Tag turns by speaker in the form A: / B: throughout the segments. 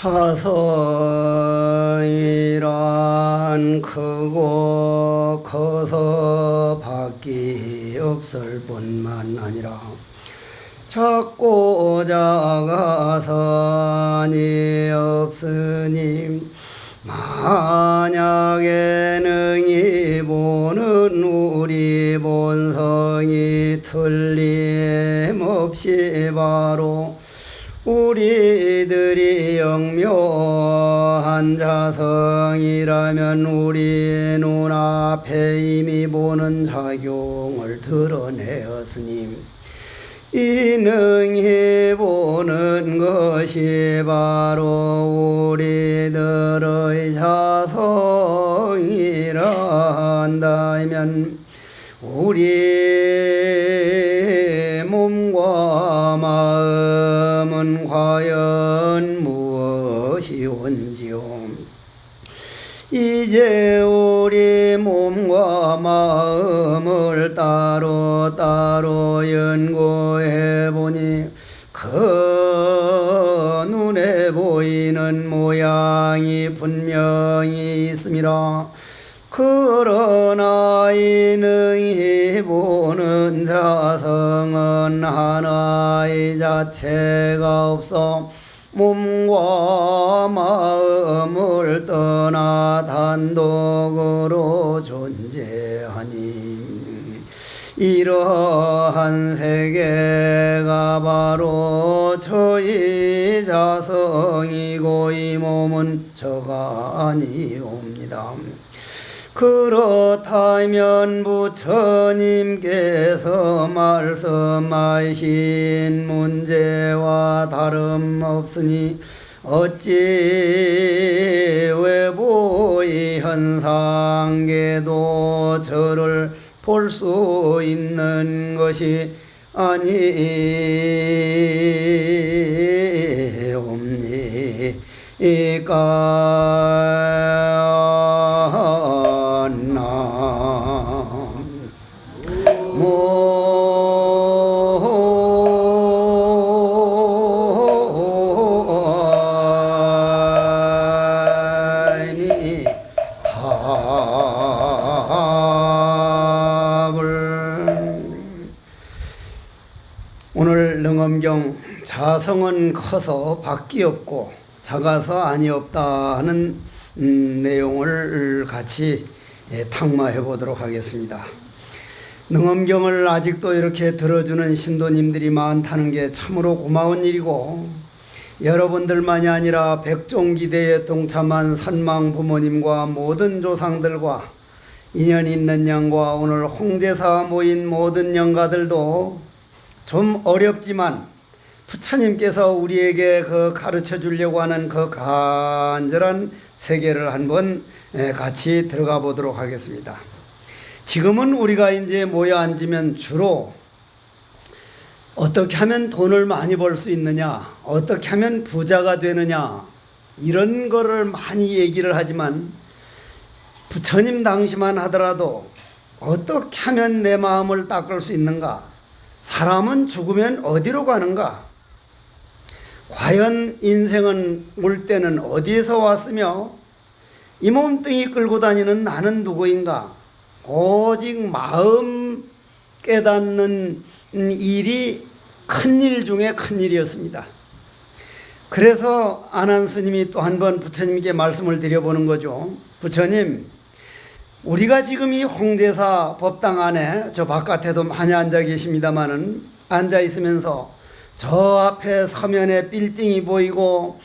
A: 사성이란 크고 커서 밖이 없을 뿐만 아니라 작고 작아서니 없으니 만약에 능히 보는 우리 본성이 틀림없이 바로 우리들이 영묘한 자성이라면 우리 눈앞에 이미 보는 작용을 드러내었으니 이 능히 보는 것이 바로 우리들의 자성이라 한다면 우리 몸과 마음은 과연 무엇이온지요? 이제 우리 몸과 마음을 따로 연구해 보니 그 눈에 보이는 모양이 분명히 있음이라. 그러나 이 능히 보는 자성은 하나의 자체가 없어 몸과 마음을 떠나 단독으로 존재하니 이러한 세계가 바로 저희 자성이고 이 몸은 저가 아니옵니다. 그렇다면 부처님께서 말씀하신 문제와 다름없으니 어찌 외부의 현상계도 저를 볼 수 있는 것이 아니옵니까? 오늘 능엄경 자성은 커서 밖이 없고 작아서 아니 없다 하는 내용을 같이 탁마해 보도록 하겠습니다. 능엄경을 아직도 이렇게 들어주는 신도님들이 많다는 게 참으로 고마운 일이고, 여러분들만이 아니라 백종기대에 동참한 선망 부모님과 모든 조상들과 인연 있는 양과 오늘 홍제사 모인 모든 영가들도 좀 어렵지만 부처님께서 우리에게 그 가르쳐 주려고 하는 그 간절한 세계를 한번 같이 들어가 보도록 하겠습니다. 지금은 우리가 이제 모여 앉으면 주로 어떻게 하면 돈을 많이 벌 수 있느냐, 어떻게 하면 부자가 되느냐, 이런 거를 많이 얘기를 하지만 부처님 당시만 하더라도 어떻게 하면 내 마음을 닦을 수 있는가, 사람은 죽으면 어디로 가는가, 과연 인생은 올 때는 어디에서 왔으며 이 몸뚱이 끌고 다니는 나는 누구인가, 오직 마음 깨닫는 일이 큰일 중에 큰일이었습니다. 그래서 안한스님이 또 한 번 부처님께 말씀을 드려보는 거죠. 부처님, 우리가 지금 이 홍제사 법당 안에 저 바깥에도 많이 앉아 계십니다마는 앉아 있으면서 저 앞에 서면에 빌딩이 보이고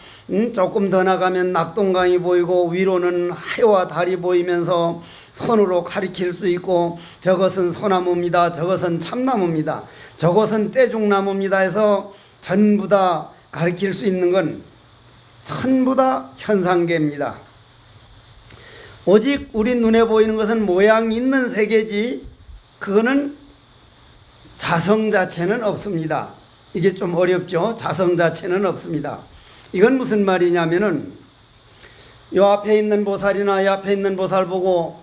A: 조금 더 나가면 낙동강이 보이고 위로는 해와 달이 보이면서 손으로 가리킬 수 있고 저것은 소나무입니다, 저것은 참나무입니다, 저것은 떼죽나무입니다 해서 전부 다 가리킬 수 있는 건 전부 다 현상계입니다. 오직 우리 눈에 보이는 것은 모양 있는 세계지 그거는 자성 자체는 없습니다. 이게 좀 어렵죠. 자성 자체는 없습니다. 이건 무슨 말이냐면은 요 앞에 있는 보살이나 이 앞에 있는 보살 보고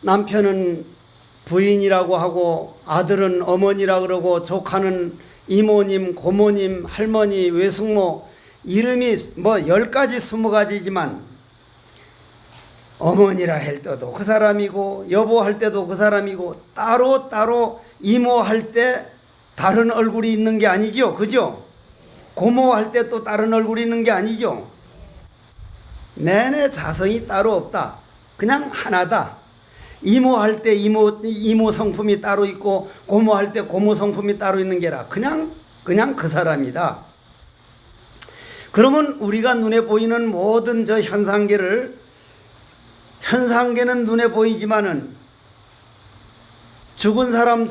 A: 남편은 부인이라고 하고 아들은 어머니라 그러고 조카는 이모님, 고모님, 할머니, 외숙모 이름이 뭐 10가지 20가지지만 어머니라 할 때도 그 사람이고 여보 할 때도 그 사람이고 따로 이모 할 때 다른 얼굴이 있는 게 아니죠. 그죠? 고모 할 때 또 다른 얼굴이 있는 게 아니죠. 내내 자성이 따로 없다. 그냥 하나다. 이모 할 때 이모 성품이 따로 있고 고모 할 때 고모 성품이 따로 있는 게 아니라 그냥 그 사람이다. 그러면 우리가 눈에 보이는 모든 저 현상계는 눈에 보이지만은 죽은 사람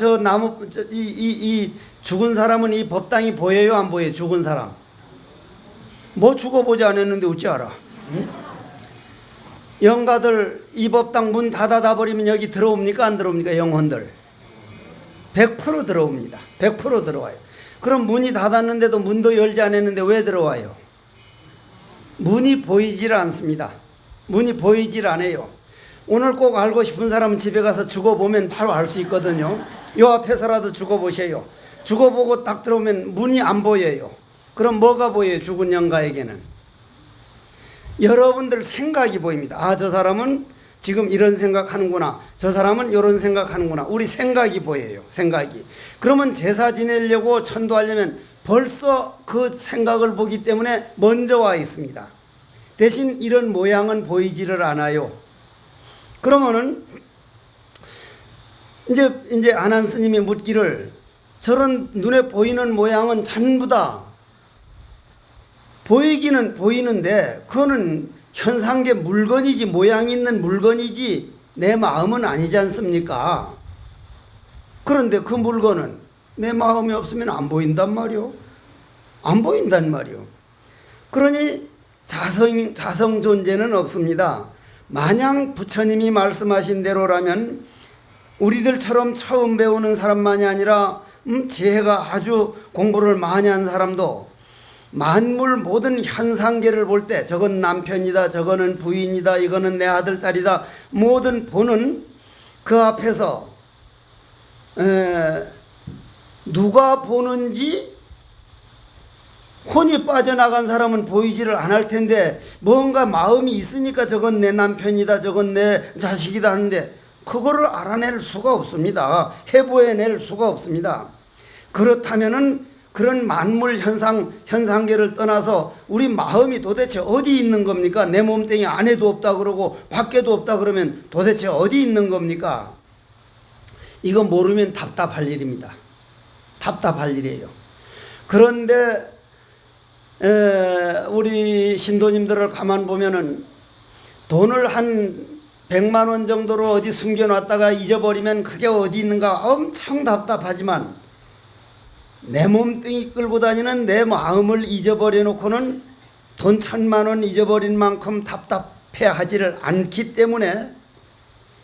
A: 죽은 사람은 이 법당이 보여요, 안 보여요? 죽은 사람. 뭐 죽어보지 않았는데 어찌 알아? 응? 영가들 이 법당 문 닫아 버리면 여기 들어옵니까, 안 들어옵니까? 영혼들 100% 들어옵니다. 100% 들어와요. 그럼 문이 닫았는데도 문도 열지 않았는데 왜 들어와요? 문이 보이질 않습니다. 문이 보이질 않아요. 오늘 꼭 알고 싶은 사람은 집에 가서 죽어보면 바로 알 수 있거든요. 요 앞에서라도 죽어보세요. 죽어보고 딱 들어오면 문이 안 보여요. 그럼 뭐가 보여요? 죽은 영가에게는 여러분들 생각이 보입니다. 아, 저 사람은 지금 이런 생각하는구나, 저 사람은 이런 생각하는구나. 우리 생각이 보여요. 생각이. 그러면 제사 지내려고 천도하려면 벌써 그 생각을 보기 때문에 먼저 와 있습니다. 대신 이런 모양은 보이지를 않아요. 그러면은 이제 안한 스님이 묻기를, 저런 눈에 보이는 모양은 전부 다 보이기는 보이는데 그거는 현상계 물건이지, 모양 있는 물건이지 내 마음은 아니지 않습니까? 그런데 그 물건은 내 마음이 없으면 안 보인단 말이요. 안 보인단 말이요. 그러니 자성 존재는 없습니다. 마냥 부처님이 말씀하신 대로라면 우리들처럼 처음 배우는 사람만이 아니라 지혜가 아주 공부를 많이 한 사람도 만물 모든 현상계를 볼 때 저건 남편이다, 저거는 부인이다, 이거는 내 아들, 딸이다, 모든 보는 그 앞에서 누가 보는지 혼이 빠져나간 사람은 보이지를 않을 텐데 뭔가 마음이 있으니까 저건 내 남편이다, 저건 내 자식이다 하는데 그거를 알아낼 수가 없습니다. 해부해낼 수가 없습니다. 그렇다면은 그런 만물 현상계를 떠나서 우리 마음이 도대체 어디 있는 겁니까? 내 몸뚱이 안에도 없다 그러고 밖에도 없다 그러면 도대체 어디 있는 겁니까? 이거 모르면 답답할 일입니다. 답답할 일이에요. 그런데 우리 신도님들을 가만 보면은 돈을 한 100만 원 정도를 어디 숨겨놨다가 잊어버리면 그게 어디 있는가 엄청 답답하지만 내 몸뚱이 끌고 다니는 내 마음을 잊어버려 놓고는 돈 1000만 원 잊어버린 만큼 답답해하지를 않기 때문에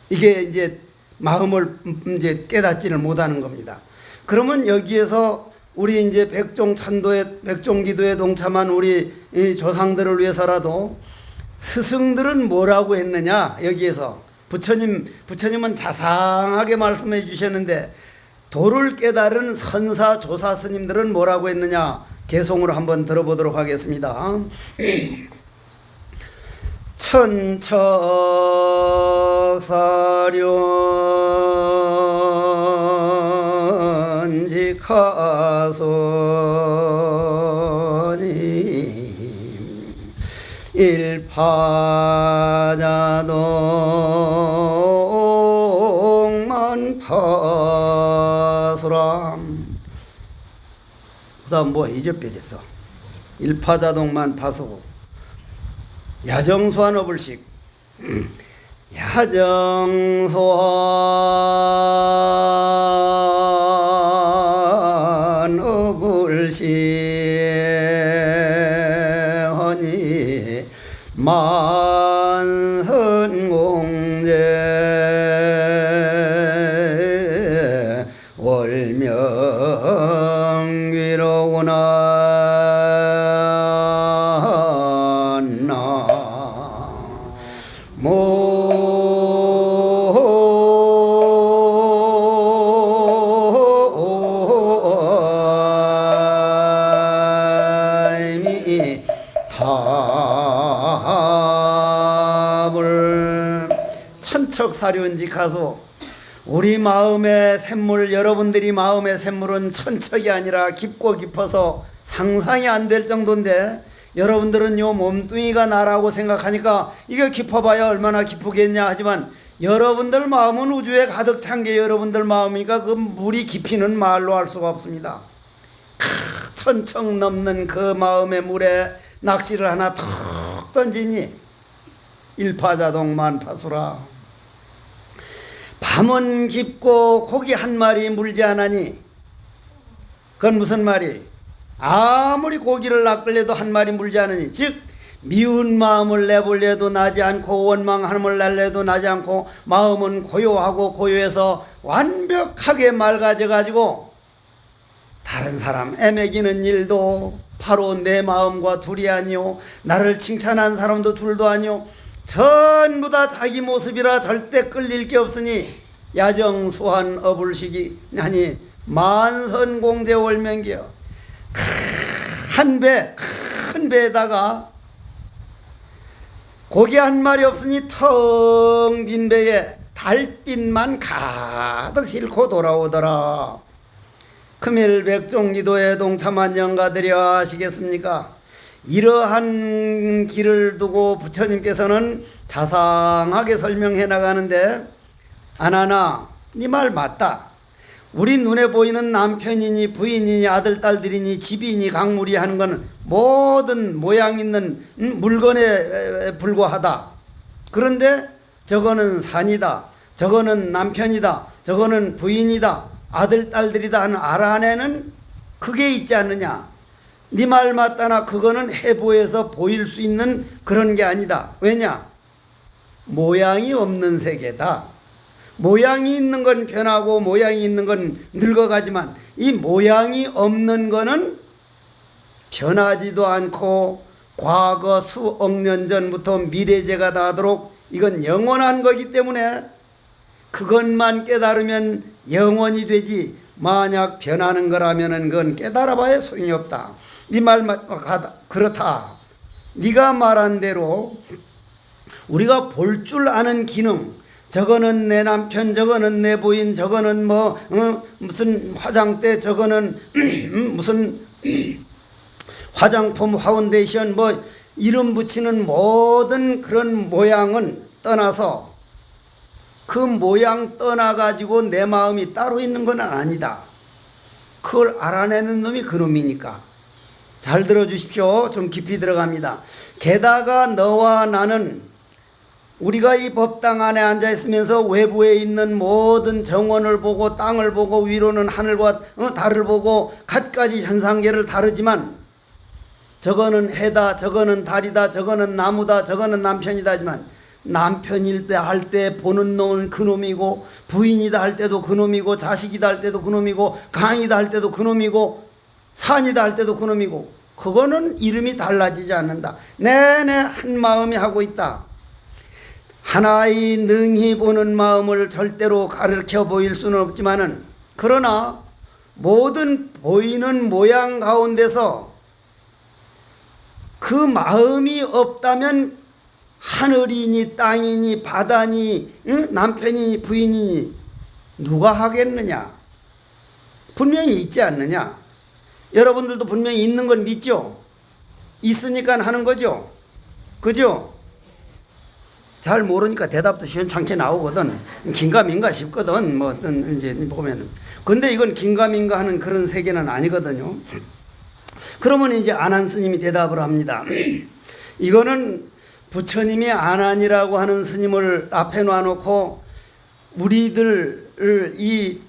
A: 이게 이제 마음을 이제 깨닫지를 못하는 겁니다. 그러면 여기에서 우리 이제 백종기도에 동참한 우리 조상들을 위해서라도 스승들은 뭐라고 했느냐, 여기에서 부처님은 자상하게 말씀해 주셨는데 도를 깨달은 선사 조사 스님들은 뭐라고 했느냐, 개송으로 한번 들어보도록 하겠습니다. 천척사련직하소니 일파자동만파수람. 그 다음 뭐 이접별했어. 일파자동만파수 야정수한 어불식. 야정수한 어불식하니 만선공제 월명위로구나 천척사륜직하소. 우리 마음의 샘물, 여러분들이 마음의 샘물은 천척이 아니라 깊고 깊어서 상상이 안 될 정도인데, 여러분들은 요 몸뚱이가 나라고 생각하니까 이게 깊어봐야 얼마나 깊으겠냐 하지만, 여러분들 마음은 우주에 가득 찬 게 여러분들 마음이니까 그 물이 깊이는 말로 할 수가 없습니다. 천척 넘는 그 마음의 물에 낚시를 하나 툭 던지니 일파자동 만파수라. 밤은 깊고 고기 한 마리 물지 않으니, 그건 무슨 말이? 아무리 고기를 낚으려도 한 마리 물지 않으니, 즉 미운 마음을 내보려도 나지 않고 원망함을 날려도 나지 않고 마음은 고요하고 고요해서 완벽하게 맑아져 가지고 다른 사람 애매기는 일도 바로 내 마음과 둘이 아니요, 나를 칭찬한 사람도 둘도 아니요, 전부 다 자기 모습이라 절대 끌릴 게 없으니 야정수한 어불식이 아니 만선공제월명기여. 큰 배에다가 고기 한 마리 없으니 텅 빈 배에 달빛만 가득 싣고 돌아오더라. 금일백종기도에 동참한 영가들이여 아시겠습니까? 이러한 길을 두고 부처님께서는 자상하게 설명해 나가는데, 아나나 네 말 맞다. 우리 눈에 보이는 남편이니 부인이니 아들 딸들이니 집이니 강물이 하는 것은 모든 모양 있는 물건에 불과하다. 그런데 저거는 산이다, 저거는 남편이다, 저거는 부인이다, 아들 딸들이다 하는 알아내는 그게 있지 않느냐. 네 말 맞다나 그거는 해부에서 보일 수 있는 그런 게 아니다. 왜냐? 모양이 없는 세계다. 모양이 있는 건 변하고 모양이 있는 건 늙어가지만 이 모양이 없는 거는 변하지도 않고 과거 수억 년 전부터 미래제가 닿도록 이건 영원한 거기 때문에 그것만 깨달으면 영원이 되지, 만약 변하는 거라면 그건 깨달아봐야 소용이 없다. 네 말 맞다. 그렇다. 네가 말한 대로 우리가 볼 줄 아는 기능, 저거는 내 남편, 저거는 내 부인, 저거는 무슨 화장대, 저거는 무슨 화장품, 파운데이션, 이름 붙이는 모든 그런 모양은 떠나서 그 모양 떠나가지고 내 마음이 따로 있는 건 아니다. 그걸 알아내는 놈이 그 놈이니까. 잘 들어주십시오. 좀 깊이 들어갑니다. 게다가 너와 나는 우리가 이 법당 안에 앉아 있으면서 외부에 있는 모든 정원을 보고 땅을 보고 위로는 하늘과 달을 보고 갖가지 현상계를 다르지만, 저거는 해다, 저거는 달이다, 저거는 나무다, 저거는 남편이다 하지만, 남편일 때 할 때 보는 놈은 그 놈이고, 부인이다 할 때도 그 놈이고, 자식이다 할 때도 그 놈이고, 강이다 할 때도 그 놈이고, 산이다 할 때도 그 놈이고, 그거는 이름이 달라지지 않는다. 내내 한 마음이 하고 있다. 하나의 능히 보는 마음을 절대로 가르쳐 보일 수는 없지만은, 그러나 모든 보이는 모양 가운데서 그 마음이 없다면 하늘이니 땅이니 바다니 남편이니 부인이니 누가 하겠느냐? 분명히 있지 않느냐? 여러분들도 분명히 있는 건 믿죠? 있으니까 하는 거죠? 그죠? 잘 모르니까 대답도 시원찮게 나오거든. 긴가민가 싶거든. 이제 보면은. 근데 이건 긴가민가 하는 그런 세계는 아니거든요. 그러면 이제 안한 스님이 대답을 합니다. 이거는 부처님이 안한이라고 하는 스님을 앞에 놔놓고 우리들을 이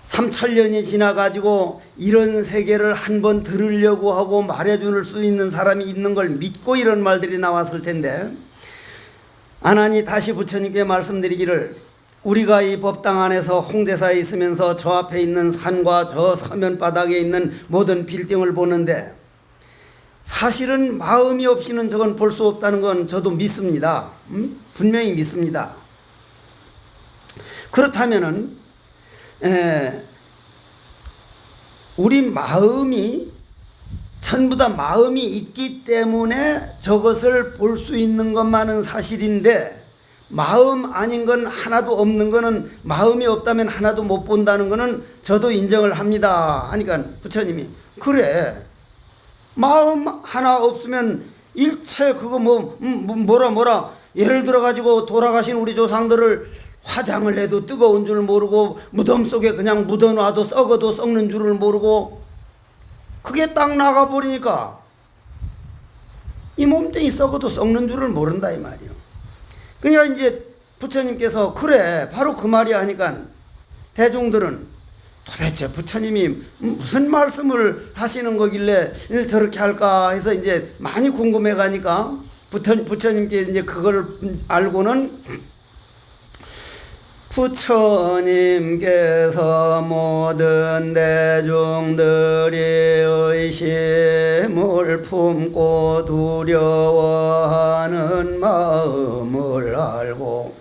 A: 3000년이 지나가지고 이런 세계를 한번 들으려고 하고 말해줄 수 있는 사람이 있는 걸 믿고 이런 말들이 나왔을 텐데, 안한이 다시 부처님께 말씀드리기를, 우리가 이 법당 안에서 홍대사에 있으면서 저 앞에 있는 산과 저 서면 바닥에 있는 모든 빌딩을 보는데 사실은 마음이 없이는 저건 볼 수 없다는 건 저도 믿습니다. 분명히 믿습니다. 그렇다면은 우리 마음이 전부 다 마음이 있기 때문에 저것을 볼 수 있는 것만은 사실인데, 마음 아닌 건 하나도 없는 거는, 마음이 없다면 하나도 못 본다는 거는 저도 인정을 합니다 하니까 부처님이 그래, 마음 하나 없으면 일체 그거 뭐라 예를 들어 가지고 돌아가신 우리 조상들을 화장을 해도 뜨거운 줄 모르고 무덤 속에 그냥 묻어놔도 썩어도 썩는 줄을 모르고 그게 딱 나가버리니까 이 몸뚱이 썩어도 썩는 줄을 모른다 이 말이요. 그러니까 이제 부처님께서 그래 바로 그 말이 하니까 대중들은 도대체 부처님이 무슨 말씀을 하시는 거길래 저렇게 할까 해서 이제 많이 궁금해 가니까 부처님께 이제 그걸 알고는 부처님께서 모든 대중들이 의심을 품고 두려워하는 마음을 알고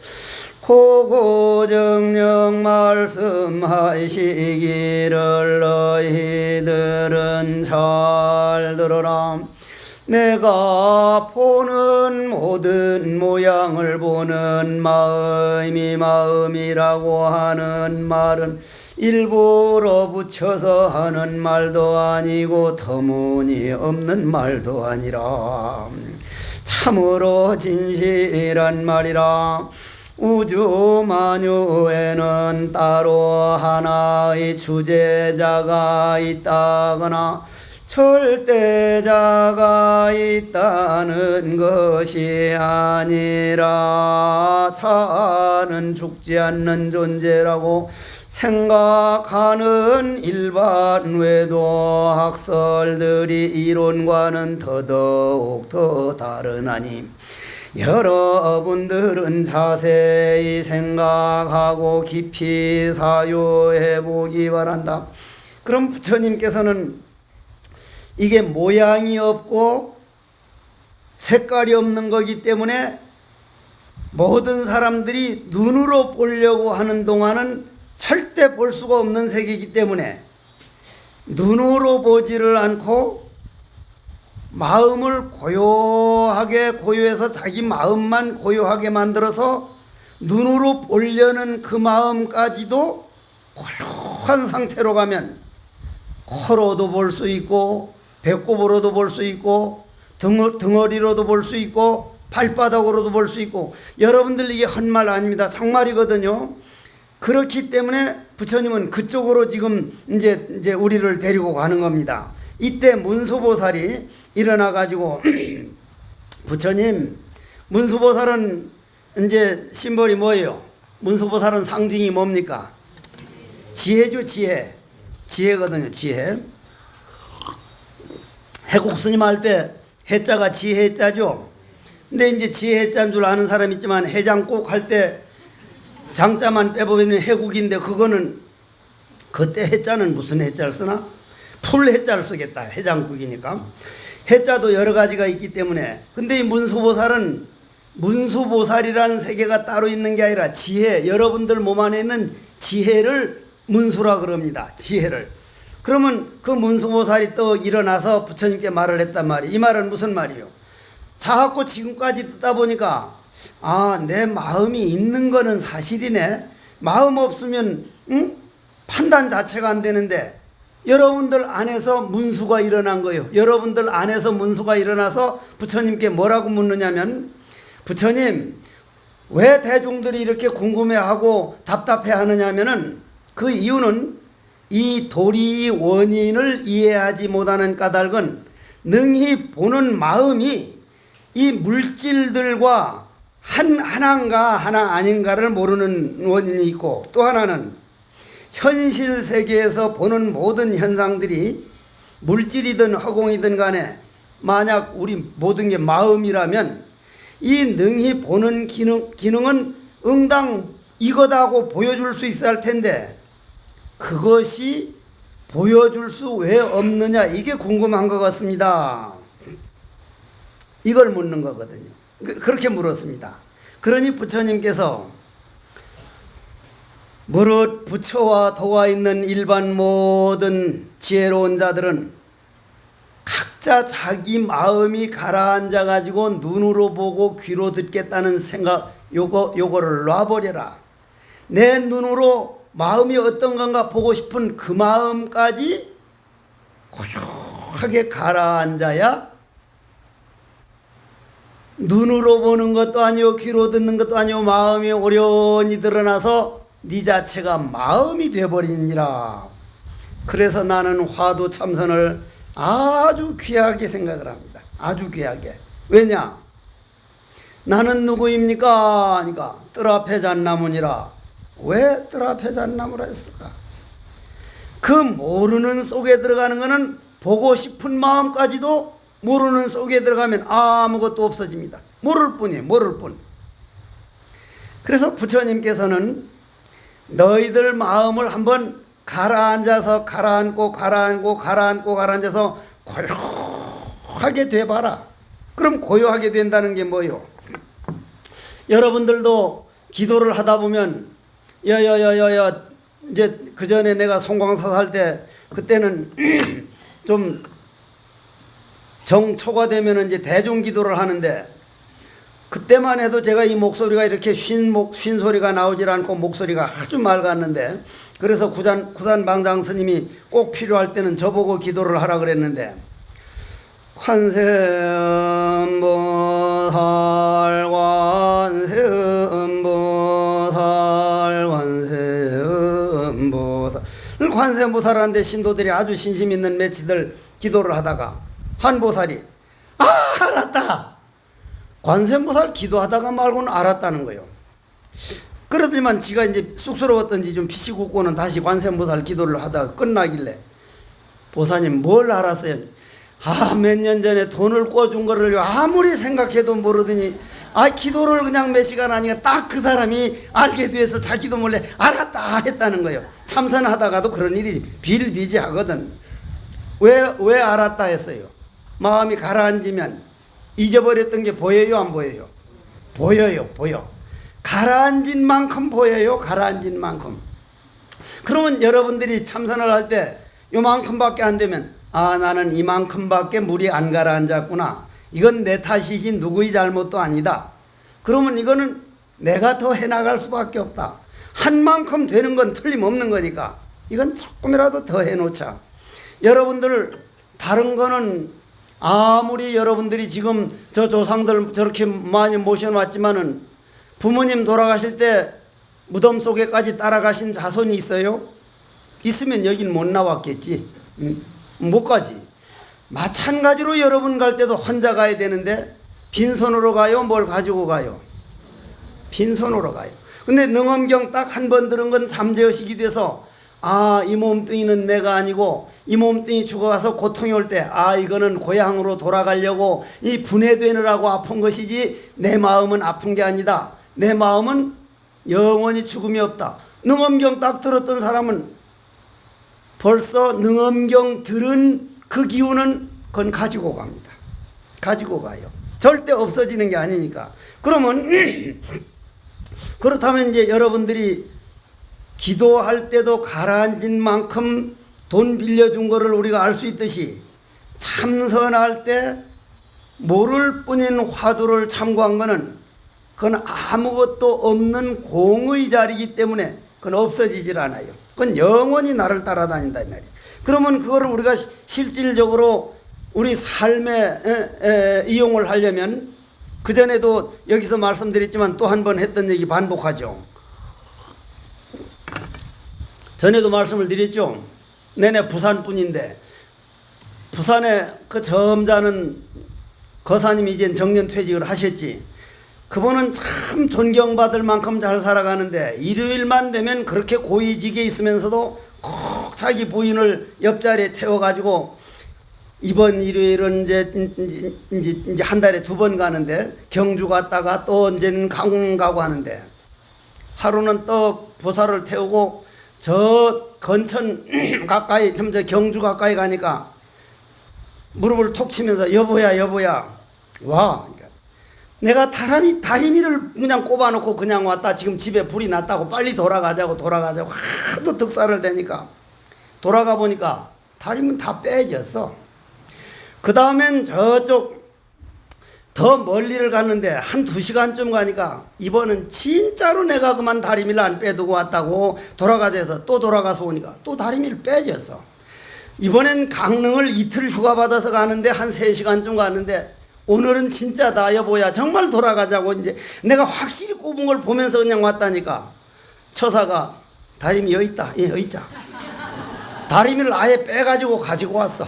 A: 고고정령 말씀하시기를 너희들은 잘 들어라. 내가 보는 모든 모양을 보는 마음이 마음이라고 하는 말은 일부러 붙여서 하는 말도 아니고 터무니없는 말도 아니라 참으로 진실한 말이라. 우주 만유에는 따로 하나의 주제자가 있다거나 절대자가 있다는 것이 아니라 차는 죽지 않는 존재라고 생각하는 일반 외도 학설들이 이론과는 더더욱 더 다르나니 여러분들은 자세히 생각하고 깊이 사유해 보기 바란다. 그럼 부처님께서는 이게 모양이 없고 색깔이 없는 거기 때문에 모든 사람들이 눈으로 보려고 하는 동안은 절대 볼 수가 없는 세계이기 때문에 눈으로 보지를 않고 마음을 고요해서 자기 마음만 고요하게 만들어서 눈으로 보려는 그 마음까지도 고요한 상태로 가면 코로도 볼 수 있고 배꼽으로도 볼 수 있고 등어리로도 볼 수 있고 발바닥으로도 볼 수 있고, 여러분들 이게 헛말 아닙니다. 정말이거든요. 그렇기 때문에 부처님은 그쪽으로 지금 이제 우리를 데리고 가는 겁니다. 이때 문수보살이 일어나 가지고 부처님, 문수보살은 이제 심벌이 뭐예요? 문수보살은 상징이 뭡니까? 지혜죠, 지혜. 지혜거든요, 지혜. 해국스님 할 때 해자가 지혜자죠. 근데 이제 지혜자인 줄 아는 사람 있지만 해장국 할 때 장자만 빼보면 해국인데 그거는 그때 해자는 무슨 해자를 쓰나? 풀 해자를 쓰겠다. 해장국이니까. 해자도 여러 가지가 있기 때문에. 근데 이 문수보살은 문수보살이라는 세계가 따로 있는 게 아니라 지혜, 여러분들 몸 안에 있는 지혜를 문수라 그럽니다. 지혜를. 그러면 그 문수보살이 또 일어나서 부처님께 말을 했단 말이에요. 이 말은 무슨 말이에요? 자꾸 지금까지 듣다 보니까 내 마음이 있는 거는 사실이네. 마음 없으면 판단 자체가 안 되는데 여러분들 안에서 문수가 일어난 거예요. 여러분들 안에서 문수가 일어나서 부처님께 뭐라고 묻느냐면, 부처님 왜 대중들이 이렇게 궁금해하고 답답해하느냐면은 그 이유는 이 도리의 원인을 이해하지 못하는 까닭은 능히 보는 마음이 이 물질들과 하나인가 하나 아닌가를 모르는 원인이 있고, 또 하나는 현실 세계에서 보는 모든 현상들이 물질이든 허공이든 간에 만약 우리 모든 게 마음이라면 이 능히 보는 기능은 응당 이거다고 보여줄 수 있어야 할 텐데 그것이 보여줄 수 왜 없느냐, 이게 궁금한 것 같습니다. 이걸 묻는 거거든요. 그렇게 물었습니다. 그러니 부처님께서 무릇 부처와 도와 있는 일반 모든 지혜로운 자들은 각자 자기 마음이 가라앉아 가지고 눈으로 보고 귀로 듣겠다는 생각, 요거를 놔버려라. 내 눈으로 마음이 어떤 건가 보고 싶은 그 마음까지 고요하게 가라앉아야 눈으로 보는 것도 아니오, 귀로 듣는 것도 아니오, 마음이 오련히 드러나서 네 자체가 마음이 되어버리니라. 그래서 나는 화두 참선을 아주 귀하게 생각을 합니다. 아주 귀하게. 왜냐? 나는 누구입니까? 하니까 뜰 앞에 잣나무니라. 왜 뜰 앞에 잣나무라 했을까? 그 모르는 속에 들어가는 것은 보고 싶은 마음까지도 모르는 속에 들어가면 아무것도 없어집니다. 모를 뿐이에요. 모를 뿐. 그래서 부처님께서는 너희들 마음을 한번 가라앉아서 가라앉아서 고요하게 돼봐라. 그럼 고요하게 된다는 게 뭐예요? 여러분들도 기도를 하다 보면 이제 그 전에 내가 송광사 살 때 그때는 좀 정초가 되면 이제 대중 기도를 하는데 그때만 해도 제가 이 목소리가 이렇게 쉰 소리가 나오질 않고 목소리가 아주 맑았는데 그래서 구산 방장 스님이 꼭 필요할 때는 저보고 기도를 하라 그랬는데 관세음보살 관세음보살한테 신도들이 아주 신심 있는 매치들 기도를 하다가 한 보살이 알았다. 관세음보살 기도하다가 말고는 알았다는 거예요. 그러더니만 지가 이제 쑥스러웠던지 좀 피식 웃고는 다시 관세음보살 기도를 하다가 끝나길래 보사님 뭘 알았어요? 몇 년 전에 돈을 꿔준 거를 아무리 생각해도 모르더니 기도를 그냥 몇 시간 하니까 딱 그 사람이 알게 돼서 자기도 몰래 알았다 했다는 거예요. 참선하다가도 그런 일이 비일비재하거든. 왜 알았다 했어요? 마음이 가라앉으면 잊어버렸던 게 보여요, 안 보여요? 보여. 가라앉은 만큼 보여요, 가라앉은 만큼. 그러면 여러분들이 참선을 할 때 요만큼밖에 안 되면 나는 이만큼밖에 물이 안 가라앉았구나. 이건 내 탓이지 누구의 잘못도 아니다. 그러면 이거는 내가 더 해나갈 수밖에 없다. 한 만큼 되는 건 틀림없는 거니까 이건 조금이라도 더 해놓자. 여러분들 다른 거는 아무리 여러분들이 지금 저 조상들 저렇게 많이 모셔놨지만은 부모님 돌아가실 때 무덤 속에까지 따라가신 자손이 있어요? 있으면 여긴 못 나왔겠지. 못 가지. 마찬가지로 여러분 갈 때도 혼자 가야 되는데 빈손으로 가요? 뭘 가지고 가요? 빈손으로 가요. 근데 능엄경 딱 한 번 들은 건 잠재의식이 돼서 이 몸뚱이는 내가 아니고 이 몸뚱이 죽어가서 고통이 올 때 이거는 고향으로 돌아가려고 이 분해되느라고 아픈 것이지 내 마음은 아픈 게 아니다. 내 마음은 영원히 죽음이 없다. 능엄경 딱 들었던 사람은 벌써 능엄경 들은 그 기운은 그건 가지고 갑니다. 가지고 가요. 절대 없어지는 게 아니니까. 그러면 그렇다면 이제 여러분들이 기도할 때도 가라앉은 만큼 돈 빌려준 거를 우리가 알 수 있듯이 참선할 때 모를 뿐인 화두를 참고한 거는 그건 아무것도 없는 공의 자리이기 때문에 그건 없어지질 않아요. 그건 영원히 나를 따라다닌다 이 말이에요. 그러면 그거를 우리가 실질적으로 우리 삶에 이용을 하려면 그전에도 여기서 말씀드렸지만 또 한 번 했던 얘기 반복하죠. 전에도 말씀을 드렸죠. 내내 부산뿐인데 부산에 그 점잖은 거사님이 이제 정년퇴직을 하셨지. 그분은 참 존경받을 만큼 잘 살아가는데 일요일만 되면 그렇게 고위직에 있으면서도 꼭 자기 부인을 옆자리에 태워가지고 이번 일요일은 이제 한 달에 2번 가는데 경주 갔다가 또 언제는 강릉 가고 하는데 하루는 또 보살을 태우고 저 건천 가까이 저 경주 가까이 가니까 무릎을 톡 치면서 여보야 와. 내가 다리미를 그냥 꼽아놓고 그냥 왔다. 지금 집에 불이 났다고 빨리 돌아가자고 하도 득사를 대니까 돌아가 보니까 다리미는 다 빼졌어. 그 다음엔 저쪽 더 멀리를 갔는데 한 2시간쯤 가니까 이번은 진짜로 내가 그만 다리미를 안 빼두고 왔다고 돌아가자 해서 또 돌아가서 오니까 또 다리미를 빼줬어. 이번엔 강릉을 이틀 휴가 받아서 가는데 한 3시간쯤 갔는데 오늘은 진짜다 여보야 정말 돌아가자고 이제 내가 확실히 꼽은 걸 보면서 그냥 왔다니까 처사가 다리미 여기 있다. 예, 여기 있자. 다리미를 아예 빼가지고 가지고 왔어.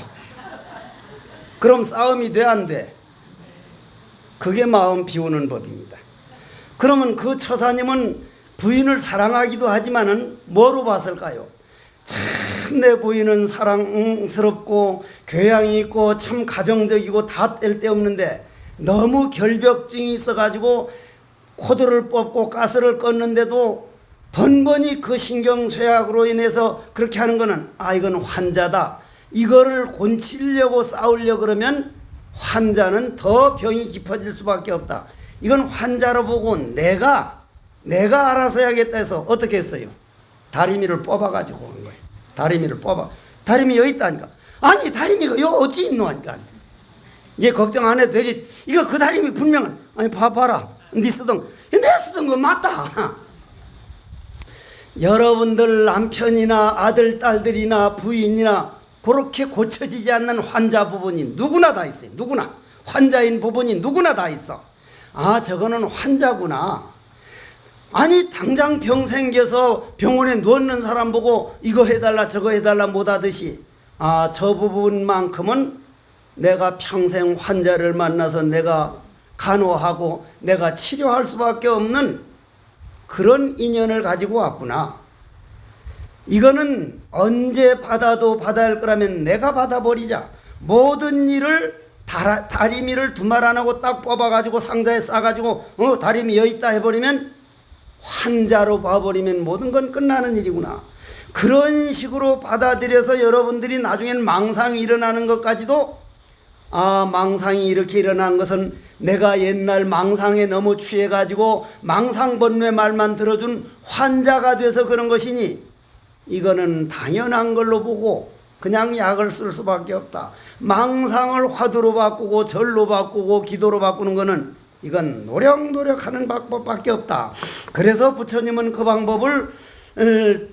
A: 그럼 싸움이 돼 안 돼? 그게 마음 비우는 법입니다. 그러면 그 처사님은 부인을 사랑하기도 하지만은 뭐로 봤을까요? 참 내 부인은 사랑스럽고 교양이 있고 참 가정적이고 다 뗄 데 없는데 너무 결벽증이 있어가지고 코드를 뽑고 가스를 껐는데도 번번이 그 신경쇠약으로 인해서 그렇게 하는 거는 이건 환자다. 이거를 고치려고 싸우려고 그러면 환자는 더 병이 깊어질 수밖에 없다. 이건 환자로 보고 내가 알아서 해야겠다 해서 어떻게 했어요? 다리미를 뽑아가지고 온 거예요. 다리미를 뽑아. 다리미 여기 있다니까. 아니 다리미가 여기 어디 있노 하니까. 이제 걱정 안 해도 되지. 이거 그 다리미 분명은 아니 봐봐라. 네 쓰던 내 쓰던 거 맞다. 여러분들 남편이나 아들 딸들이나 부인이나 그렇게 고쳐지지 않는 환자 부분이 누구나 다 있어요. 누구나 환자인 부분이 누구나 다 있어. 저거는 환자구나. 아니 당장 병 생겨서 병원에 누웠는 사람 보고 이거 해달라 저거 해달라 못하듯이 저 부분만큼은 내가 평생 환자를 만나서 내가 간호하고 내가 치료할 수밖에 없는 그런 인연을 가지고 왔구나. 이거는 언제 받아도 받아야 할 거라면 내가 받아버리자. 모든 일을 다리미를 두말 안 하고 딱 뽑아가지고 상자에 싸가지고 다리미 여기 있다 해버리면 환자로 봐버리면 모든 건 끝나는 일이구나. 그런 식으로 받아들여서 여러분들이 나중엔 망상이 일어나는 것까지도 망상이 이렇게 일어난 것은 내가 옛날 망상에 너무 취해가지고 망상번뇌 말만 들어준 환자가 돼서 그런 것이니 이거는 당연한 걸로 보고 그냥 약을 쓸 수밖에 없다. 망상을 화두로 바꾸고 절로 바꾸고 기도로 바꾸는 거는 이건 노력하는 방법밖에 없다. 그래서 부처님은 그 방법을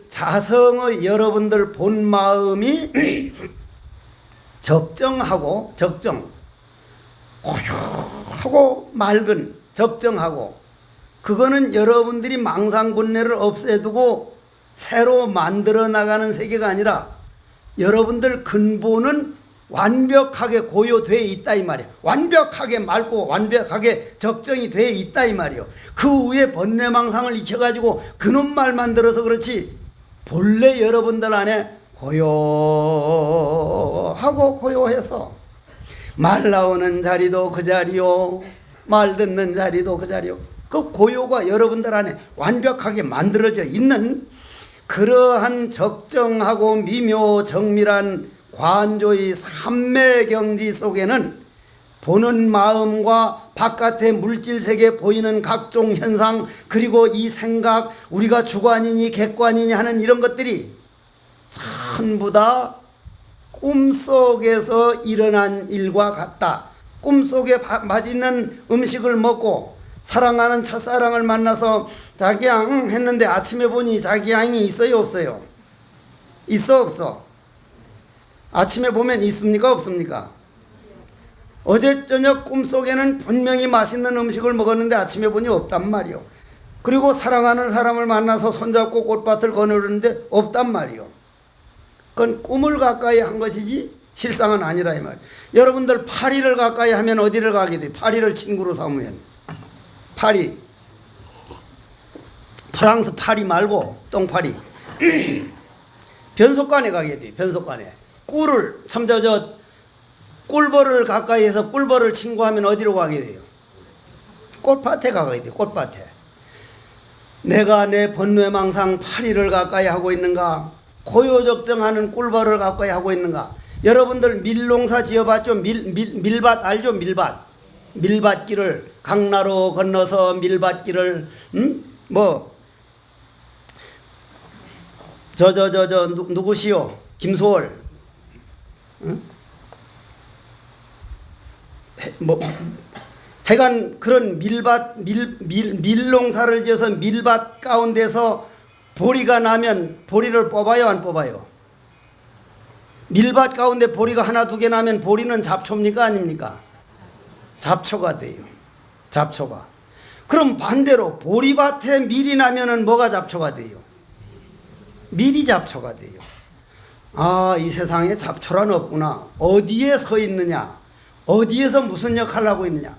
A: 자성의 여러분들 본 마음이 적정하고 고요하고 맑은 적정하고 그거는 여러분들이 망상분뇌를 없애두고 새로 만들어 나가는 세계가 아니라 여러분들 근본은 완벽하게 고요되어 있다 이 말이에요. 완벽하게 맑고 완벽하게 적정이 되어 있다 이 말이에요. 그 위에 번뇌망상을 익혀가지고 그놈 말만 들어서 그렇지 본래 여러분들 안에 고요하고 고요해서 말 나오는 자리도 그 자리요 말 듣는 자리도 그 자리요 그 고요가 여러분들 안에 완벽하게 만들어져 있는 그러한 적정하고 미묘 정밀한 관조의 삼매경지 속에는 보는 마음과 바깥의 물질세계에 보이는 각종 현상 그리고 이 생각 우리가 주관이니 객관이니 하는 이런 것들이 전부 다 꿈속에서 일어난 일과 같다. 꿈속에 맛있는 음식을 먹고 사랑하는 첫사랑을 만나서 자기야 했는데 아침에 보니 자기야이 있어요 없어요? 있어 없어? 아침에 보면 있습니까 없습니까? 어제 저녁 꿈속에는 분명히 맛있는 음식을 먹었는데 아침에 보니 없단 말이요. 그리고 사랑하는 사람을 만나서 손잡고 꽃밭을 거느리는데 없단 말이요. 그건 꿈을 가까이 한 것이지 실상은 아니라 이 말이에요. 여러분들 파리를 가까이 하면 어디를 가게 돼요? 파리를 친구로 삼으면 파리 프랑스 파리 말고 똥파리 변속관에 가게 돼요. 변속관에 꿀을 참 꿀벌을 가까이 해서 꿀벌을 친구하면 어디로 가게 돼요? 꽃밭에 가게 돼요. 꽃밭에. 내가 내 번뇌망상 파리를 가까이 하고 있는가? 고요적정하는 꿀벌을 가까이 하고 있는가? 여러분들 밀농사 지어봤죠? 밀밭 알죠? 밀밭길을 강나루 건너서 밀밭길을 누구시오? 김소월 하여간 그런 밀농사를 지어서 밀밭 가운데서 보리가 나면 보리를 뽑아요, 안 뽑아요? 밀밭 가운데 보리가 하나 두 개 나면 보리는 잡초입니까, 아닙니까? 잡초가 돼요. 잡초가. 그럼 반대로 보리밭에 밀이 나면은 뭐가 잡초가 돼요? 밀이 잡초가 돼요. 아, 이 세상에 잡초란 없구나. 어디에 서 있느냐? 어디에서 무슨 역할을 하고 있느냐?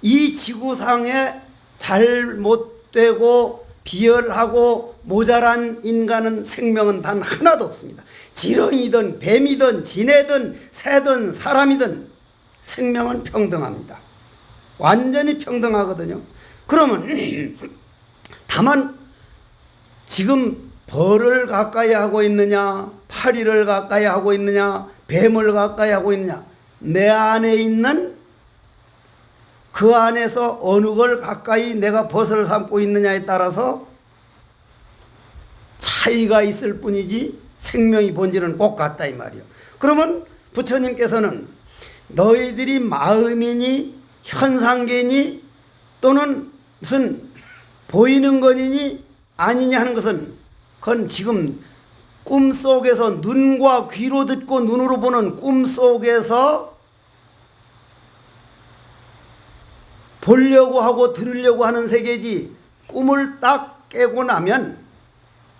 A: 이 지구상에 잘못되고 비열하고 모자란 인간은 생명은 단 하나도 없습니다. 지렁이든 뱀이든 지네든 새든 사람이든 생명은 평등합니다. 완전히 평등하거든요. 그러면 다만 지금 벌을 가까이 하고 있느냐, 파리를 가까이 하고 있느냐, 뱀을 가까이 하고 있느냐, 내 안에 있는 그 안에서 어느 걸 가까이 내가 벗을 삼고 있느냐에 따라서 차이가 있을 뿐이지 생명의 본질은 꼭 같다 이 말이요. 그러면 부처님께서는 너희들이 마음이니 현상계니 또는 무슨 보이는 것이니 아니냐 하는 것은 그건 지금 꿈속에서 눈과 귀로 듣고 눈으로 보는 꿈속에서 보려고 하고 들으려고 하는 세계지, 꿈을 딱 깨고 나면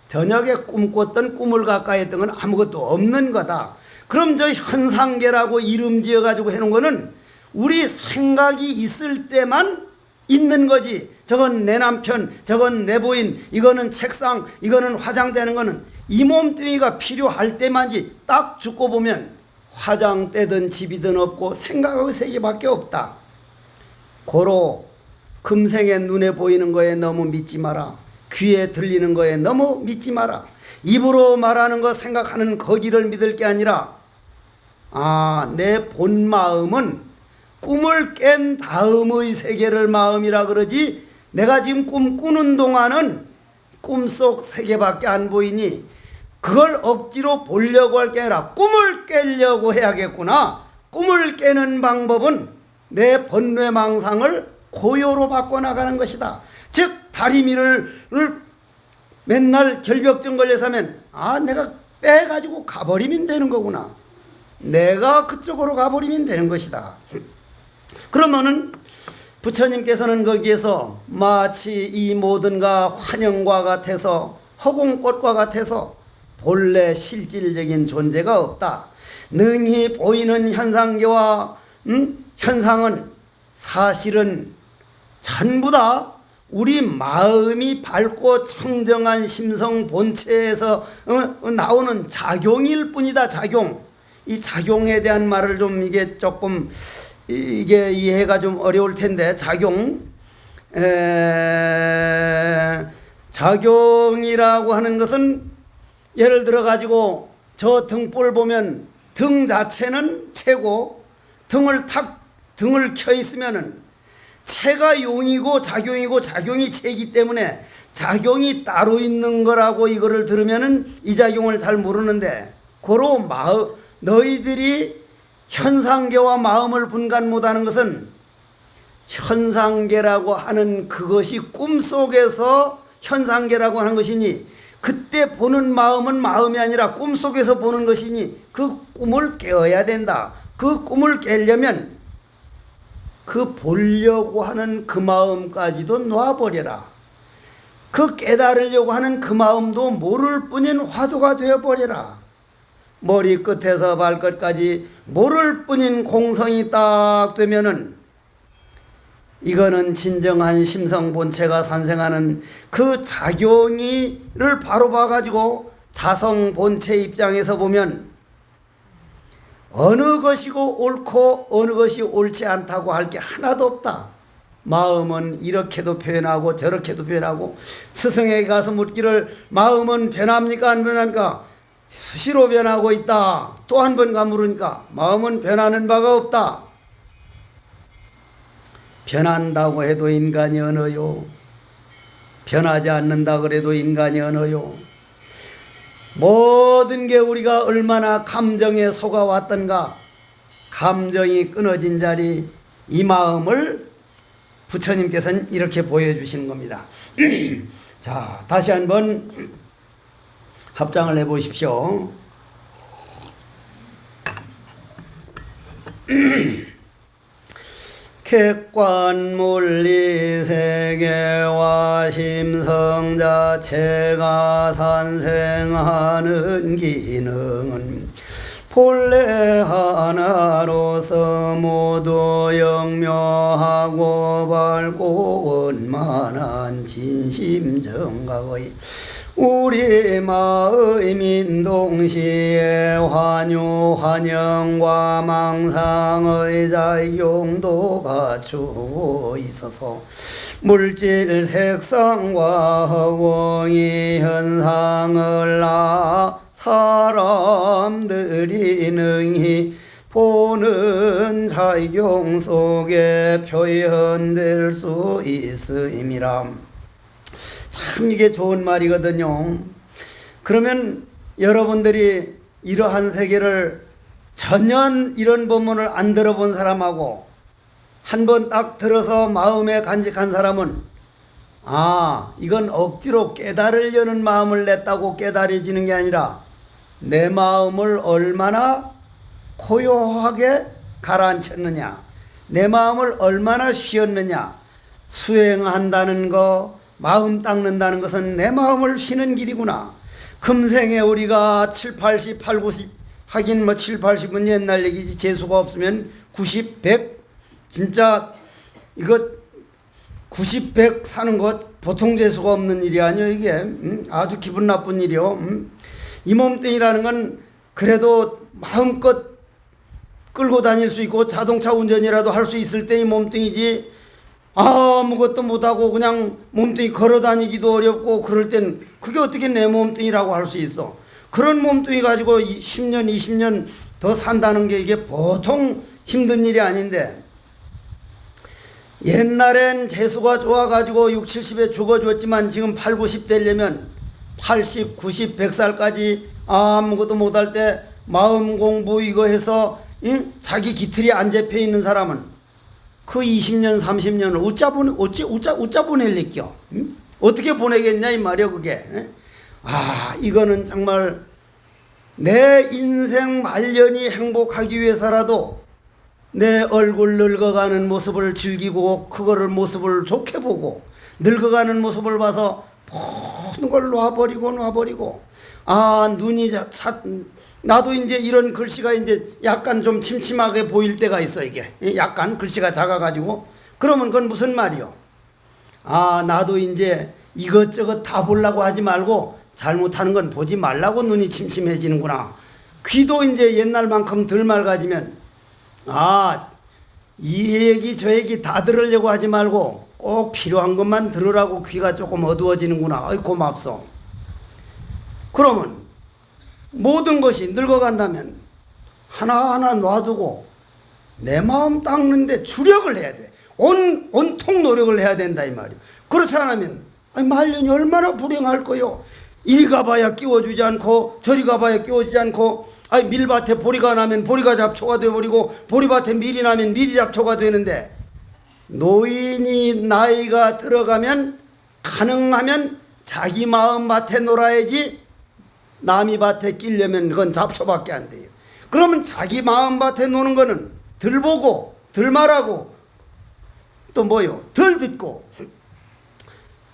A: 저녁에 꿈꿨던 꿈을 가까이 했던 건 아무것도 없는 거다. 그럼 저 현상계라고 이름 지어가지고 해놓은 거는 우리 생각이 있을 때만 있는 거지. 저건 내 남편, 저건 내 부인, 이거는 책상, 이거는 화장대는 거는 이 몸뚱이가 필요할 때만지. 딱 죽고 보면 화장대든 집이든 없고 생각의 세계밖에 없다. 고로 금생에 눈에 보이는 거에 너무 믿지 마라. 귀에 들리는 거에 너무 믿지 마라. 입으로 말하는 거 생각하는 거기를 믿을 게 아니라 내 본 마음은 꿈을 깬 다음의 세계를 마음이라 그러지, 내가 지금 꿈 꾸는 동안은 꿈속 세계밖에 안 보이니 그걸 억지로 보려고 할 게 아니라 꿈을 깨려고 해야겠구나. 꿈을 깨는 방법은 내 번뇌망상을 고요로 바꿔나가는 것이다. 즉 다리미를 맨날 결벽증 걸려서 하면 내가 빼가지고 가버리면 되는 거구나. 내가 그쪽으로 가버리면 되는 것이다. 그러면은 부처님께서는 거기에서 마치 이 모든가 환영과 같아서 허공꽃과 같아서 본래 실질적인 존재가 없다. 능히 보이는 현상계와 현상은 사실은 전부 다 우리 마음이 밝고 청정한 심성 본체에서 나오는 작용일 뿐이다. 작용. 이 작용에 대한 말을 좀 이게 조금 이게 이해가 좀 어려울 텐데, 작용이라고 하는 것은 예를 들어 가지고 저 등불 보면 등 자체는 채고 등을 켜 있으면은 채가 용이고 작용이고 작용이 채이기 때문에 작용이 따로 있는 거라고 이거를 들으면은 이 작용을 잘 모르는데, 고로 너희들이 현상계와 마음을 분간 못하는 것은 현상계라고 하는 그것이 꿈속에서 현상계라고 하는 것이니, 그때 보는 마음은 마음이 아니라 꿈속에서 보는 것이니 그 꿈을 깨어야 된다. 그 꿈을 깨려면 그 보려고 하는 그 마음까지도 놔버려라. 그 깨달으려고 하는 그 마음도 모를 뿐인 화두가 되어버려라. 머리끝에서 발끝까지 모를 뿐인 공성이 딱 되면은 이거는 진정한 심성 본체가 산생하는 그 작용이를 바로 봐가지고 자성 본체 입장에서 보면 어느 것이고 옳고 어느 것이 옳지 않다고 할 게 하나도 없다. 마음은 이렇게도 변하고 저렇게도 변하고, 스승에게 가서 묻기를 마음은 변합니까 안 변합니까? 수시로 변하고 있다. 또 한 번 가물으니까 마음은 변하는 바가 없다. 변한다고 해도 인간이 언어요. 변하지 않는다 그래도 인간이 언어요. 모든 게 우리가 얼마나 감정에 속아왔던가, 감정이 끊어진 자리 이 마음을 부처님께서는 이렇게 보여주시는 겁니다. 자, 다시 한번 합장을 해보십시오. 객관물리세계와 심성자체가 산생하는 기능은 본래 하나로서 모두 영묘하고 밝고 원만한 진심정각의 우리 마음인 동시에 환유 환영과 망상의 작용도 갖추고 있어서 물질 색상과 허공의 현상을 사람들이 능히 보는 작용 속에 표현될 수 있음이라. 참 이게 좋은 말이거든요. 그러면 여러분들이 이러한 세계를 전혀 이런 법문을 안 들어본 사람하고 한번 딱 들어서 마음에 간직한 사람은 이건 억지로 깨달으려는 마음을 냈다고 깨달아지는 게 아니라 내 마음을 얼마나 고요하게 가라앉혔느냐, 내 마음을 얼마나 쉬었느냐. 수행한다는 거, 마음 닦는다는 것은 내 마음을 쉬는 길이구나. 금생에 우리가 7, 80, 8, 90 하긴 7, 80은 옛날 얘기지. 재수가 없으면 90, 100 진짜 이거 90, 100 사는 것 보통 재수가 없는 일이 아니요 이게. 아주 기분 나쁜 일이요. 이 몸뚱이라는 건 그래도 마음껏 끌고 다닐 수 있고 자동차 운전이라도 할 수 있을 때 이 몸뚱이지, 아무것도 못하고 그냥 몸뚱이 걸어 다니기도 어렵고 그럴 땐 그게 어떻게 내 몸뚱이라고 할 수 있어. 그런 몸뚱이 가지고 10년 20년 더 산다는 게 이게 보통 힘든 일이 아닌데, 옛날엔 재수가 좋아가지고 6, 70에 죽어줬지만 지금 8, 90 되려면 80, 90, 100살까지 아무것도 못할 때 마음 공부 이거 해서 자기 기틀이 안 잡혀 있는 사람은 그 20년, 30년을 어찌 보낼랬겨? 어떻게 보내겠냐 이 말이야 그게. 이거는 정말 내 인생 말년이 행복하기 위해서라도 내 얼굴 늙어가는 모습을 즐기고 그거를 모습을 좋게 보고 늙어가는 모습을 봐서 모든 걸 놔버리고 눈이 나도 이제 이런 글씨가 이제 약간 좀 침침하게 보일 때가 있어. 이게 약간 글씨가 작아가지고 그러면 그건 무슨 말이요? 나도 이제 이것저것 다 보려고 하지 말고 잘못하는 건 보지 말라고 눈이 침침해지는구나. 귀도 이제 옛날만큼 덜 맑아지면 이 얘기 저 얘기 다 들으려고 하지 말고 꼭 필요한 것만 들으라고 귀가 조금 어두워지는구나. 고맙소. 그러면 모든 것이 늙어간다면 하나하나 놔두고 내 마음 닦는데 주력을 해야 돼. 온통 노력을 해야 된다 이 말이야. 그렇지 않으면 말년이 얼마나 불행할 거요. 이리 가봐야 끼워주지 않고 저리 가봐야 끼워주지 않고 밀밭에 보리가 나면 보리가 잡초가 되어버리고 보리밭에 밀이 나면 밀이 잡초가 되는데, 노인이 나이가 들어가면 가능하면 자기 마음밭에 놀아야지 남이 밭에 끼려면 그건 잡초밖에 안 돼요. 그러면 자기 마음밭에 노는 거는 덜 보고 덜 말하고 또 뭐요? 덜 듣고.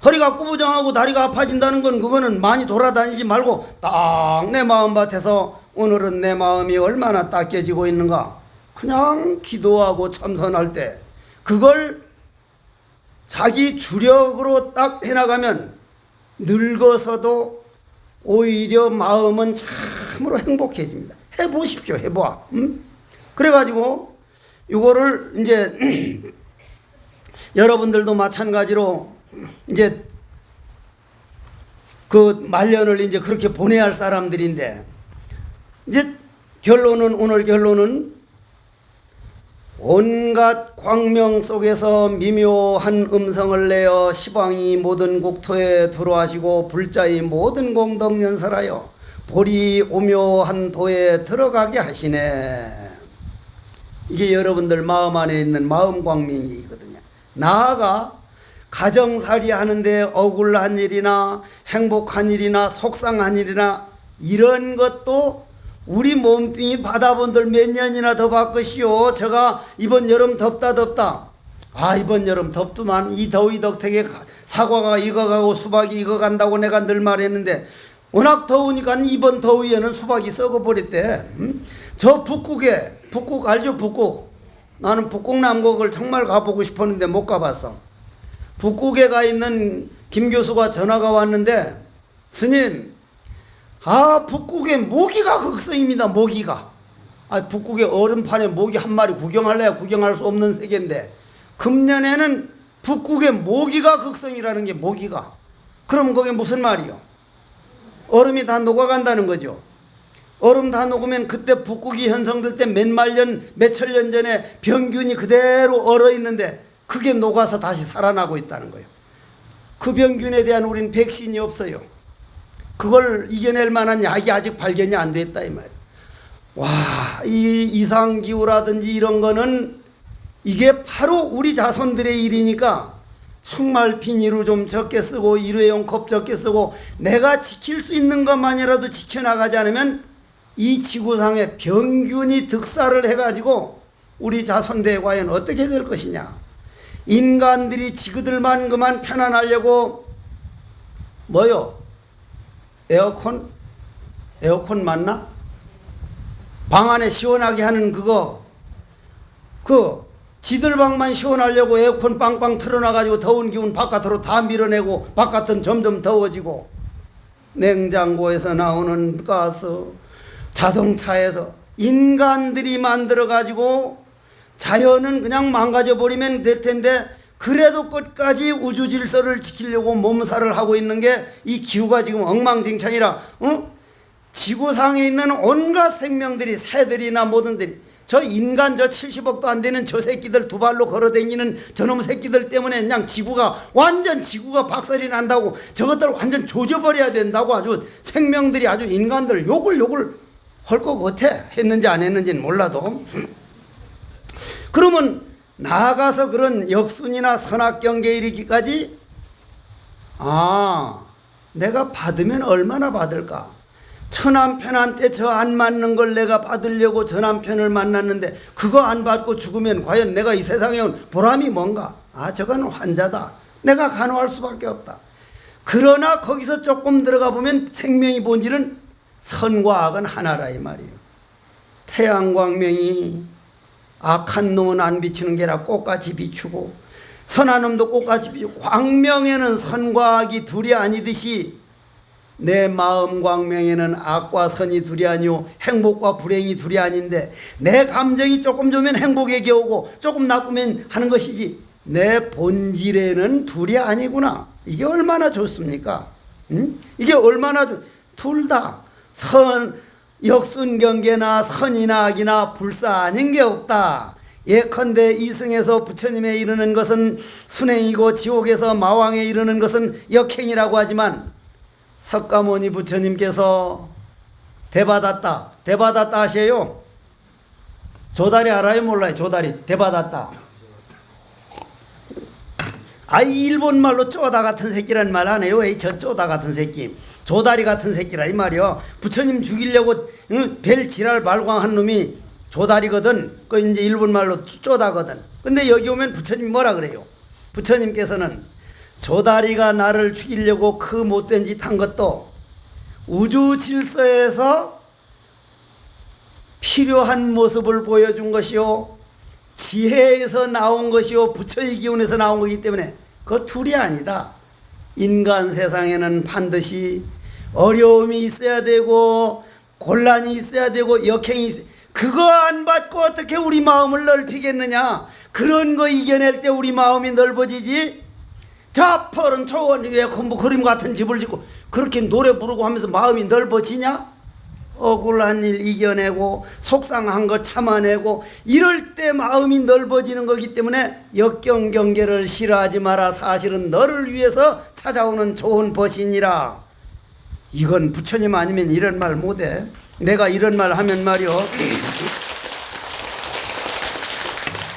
A: 허리가 꾸부정하고 다리가 아파진다는 건 그거는 많이 돌아다니지 말고 딱 내 마음밭에서 오늘은 내 마음이 얼마나 닦여지고 있는가 그냥 기도하고 참선할 때 그걸 자기 주력으로 딱 해나가면 늙어서도 오히려 마음은 참으로 행복해집니다. 해보십시오. 해봐. 그래가지고 이거를 이제 여러분들도 마찬가지로 이제 그 말년을 이제 그렇게 보내야 할 사람들인데, 이제 오늘 결론은 온갖 광명 속에서 미묘한 음성을 내어 시방이 모든 국토에 들어하시고 불자의 모든 공덕연설하여 보리 오묘한 도에 들어가게 하시네. 이게 여러분들 마음 안에 있는 마음 광명이거든요. 나아가 가정살이 하는데 억울한 일이나 행복한 일이나 속상한 일이나 이런 것도 우리 몸뚱이 받아본들 몇 년이나 더 바꾸시오. 제가 이번 여름 덥다. 아, 이번 여름 덥더만 이 더위 덕택에 사과가 익어가고 수박이 익어간다고 내가 늘 말했는데 워낙 더우니까 이번 더위에는 수박이 썩어버렸대. 저 북극 알죠? 북극. 나는 북극 남극을 정말 가보고 싶었는데 못 가봤어. 북극에 가 있는 김 교수가 전화가 왔는데, 스님, 북극에 모기가 극성입니다. 모기가. 북극의 얼음판에 모기 한 마리 구경할래야 구경할 수 없는 세계인데, 금년에는 북극에 모기가 극성이라는 게 모기가. 그럼 그게 무슨 말이요? 얼음이 다 녹아간다는 거죠. 얼음 다 녹으면 그때 북극이 형성될 때 몇천 년 전에 병균이 그대로 얼어있는데 그게 녹아서 다시 살아나고 있다는 거예요. 그 병균에 대한 우리는 백신이 없어요. 그걸 이겨낼 만한 약이 아직 발견이 안 됐다 이 말이에요. 와, 이 이상기후라든지 이런 거는 이게 바로 우리 자손들의 일이니까 정말 비닐을 좀 적게 쓰고 일회용 컵 적게 쓰고 내가 지킬 수 있는 것만이라도 지켜나가지 않으면 이 지구상에 병균이 득사를 해가지고 우리 자손대에 과연 어떻게 될 것이냐. 인간들이 지그들만 그만 편안하려고 뭐요? 에어컨 맞나? 방 안에 시원하게 하는 지들 방만 시원하려고 에어컨 빵빵 틀어놔가지고 더운 기운 바깥으로 다 밀어내고 바깥은 점점 더워지고 냉장고에서 나오는 가스, 자동차에서 인간들이 만들어가지고 자연은 그냥 망가져버리면 될 텐데 그래도 끝까지 우주 질서를 지키려고 몸살을 하고 있는 게 이 기후가 지금 엉망진창이라 지구상에 있는 온갖 생명들이 새들이나 뭐든들이 저 인간 저 70억도 안 되는 저 새끼들 두 발로 걸어다니는 저놈 새끼들 때문에 그냥 지구가 박살이 난다고 저것들 완전 조져버려야 된다고 아주 생명들이 아주 인간들 욕을 할 것 같아. 했는지 안 했는지는 몰라도. 그러면 나아가서 그런 역순이나 선악경계에 이르기까지 내가 받으면 얼마나 받을까. 저 남편한테 저 안 맞는 걸 내가 받으려고 저 남편을 만났는데 그거 안 받고 죽으면 과연 내가 이 세상에 온 보람이 뭔가. 저거는 환자다. 내가 간호할 수밖에 없다. 그러나 거기서 조금 들어가 보면 생명의 본질은 선과 악은 하나라 이 말이에요. 태양광명이 악한 놈은 안 비추는 게 아니라 꽃같이 비추고 선한 놈도 꽃같이 비추고 광명에는 선과 악이 둘이 아니듯이 내 마음 광명에는 악과 선이 둘이 아니오 행복과 불행이 둘이 아닌데 내 감정이 조금 좋으면 행복에 겨우고 조금 나쁘면 하는 것이지 내 본질에는 둘이 아니구나. 이게 얼마나 좋습니까? 이게 얼마나 둘 다 역순경계나 선이나 악이나 불사 아닌 게 없다. 예컨대 이승에서 부처님에 이르는 것은 순행이고 지옥에서 마왕에 이르는 것은 역행이라고 하지만 석가모니 부처님께서 대받았다 하세요. 조다리 알아요? 몰라요? 조다리 대받았다. 일본 말로 쪼다 같은 새끼란 말 안 해요. 저 쪼다 같은 새끼 조다리 같은 새끼라 이 말이요. 부처님 죽이려고 별 지랄 발광한 놈이 조다리거든. 그 이제 일본 말로 쪼다거든. 근데 여기 오면 부처님 뭐라 그래요? 부처님께서는 조다리가 나를 죽이려고 그 못된 짓 한 것도 우주 질서에서 필요한 모습을 보여준 것이요 지혜에서 나온 것이요 부처의 기운에서 나온 거기 때문에 그 둘이 아니다. 인간 세상에는 반드시 어려움이 있어야 되고 곤란이 있어야 되고 역행이 있어야 그거 안 받고 어떻게 우리 마음을 넓히겠느냐. 그런 거 이겨낼 때 우리 마음이 넓어지지. 자 펄은 초원 위에 그림 같은 집을 짓고 그렇게 노래 부르고 하면서 마음이 넓어지냐. 억울한 일 이겨내고 속상한 거 참아내고 이럴 때 마음이 넓어지는 거기 때문에 역경경계를 싫어하지 마라. 사실은 너를 위해서 찾아오는 좋은 벗이니라. 이건 부처님 아니면 이런 말 못해. 내가 이런 말 하면 말이요.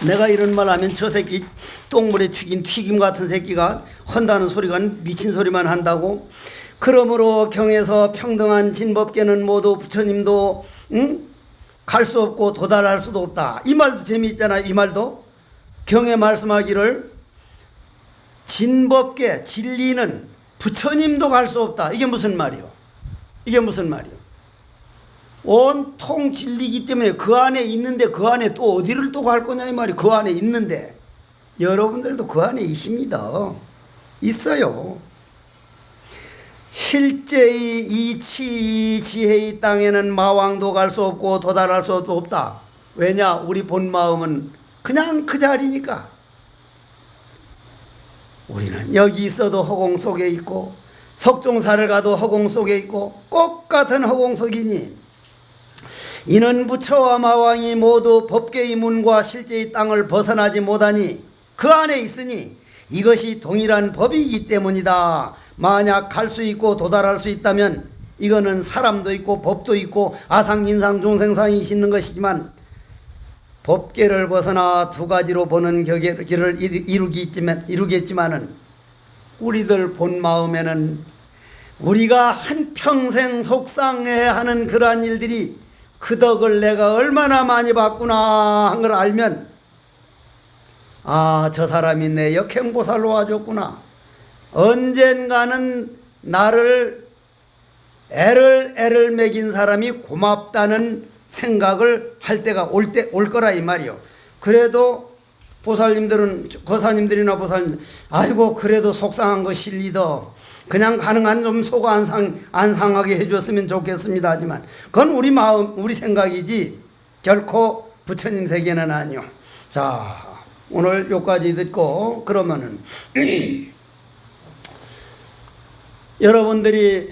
A: 내가 이런 말 하면 저 새끼 똥물에 튀긴 튀김 같은 새끼가 헌다는 소리가 미친 소리만 한다고. 그러므로 경에서 평등한 진법계는 모두 부처님도 갈 수 없고 도달할 수도 없다. 이 말도 재미있잖아요. 이 말도 경에 말씀하기를 진법계 진리는 부처님도 갈 수 없다. 이게 무슨 말이요? 이게 무슨 말이요? 온통 진리이기 때문에 그 안에 있는데 그 안에 또 어디를 또 갈 거냐 이 말이. 그 안에 있는데 여러분들도 그 안에 있습니다. 있어요. 실제의 이치 지혜의 땅에는 마왕도 갈 수 없고 도달할 수도 없다. 왜냐? 우리 본 마음은 그냥 그 자리니까. 우리는 여기 있어도 허공 속에 있고 석종사를 가도 허공 속에 있고 똑같은 허공 속이니 이는 부처와 마왕이 모두 법계의 문과 실제의 땅을 벗어나지 못하니 그 안에 있으니 이것이 동일한 법이기 때문이다. 만약 갈 수 있고 도달할 수 있다면 이거는 사람도 있고 법도 있고 아상인상 중생상이 있는 것이지만 법계를 벗어나 두 가지로 보는 길을 이루겠지만은 우리들 본 마음에는 우리가 한평생 속상해야 하는 그러한 일들이 그 덕을 내가 얼마나 많이 봤구나 한 걸 알면 아, 저 사람이 내 역행보살로 와줬구나. 언젠가는 나를 애를 먹인 사람이 고맙다는 생각을 할 때가 올 거라 이 말이요. 그래도 보살님들은 거사님들이나 보살님 아이고 그래도 속상한 거 실리더 그냥 가능한 좀 속 안 상하게 해줬으면 좋겠습니다 하지만 그건 우리 마음 우리 생각이지 결코 부처님 세계는 아니요. 자 오늘 여기까지 듣고 그러면은 여러분들이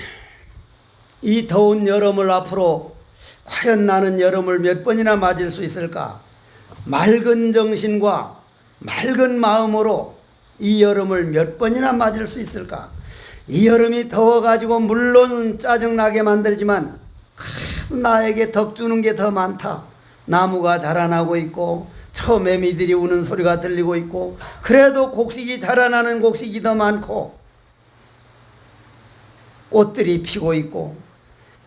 A: 이 더운 여름을 앞으로 과연 나는 여름을 몇 번이나 맞을 수 있을까? 맑은 정신과 맑은 마음으로 이 여름을 몇 번이나 맞을 수 있을까? 이 여름이 더워가지고 물론 짜증나게 만들지만 나에게 덕 주는 게 더 많다. 나무가 자라나고 있고 처매미들이 우는 소리가 들리고 있고 그래도 곡식이 자라나는 곡식이 더 많고 꽃들이 피고 있고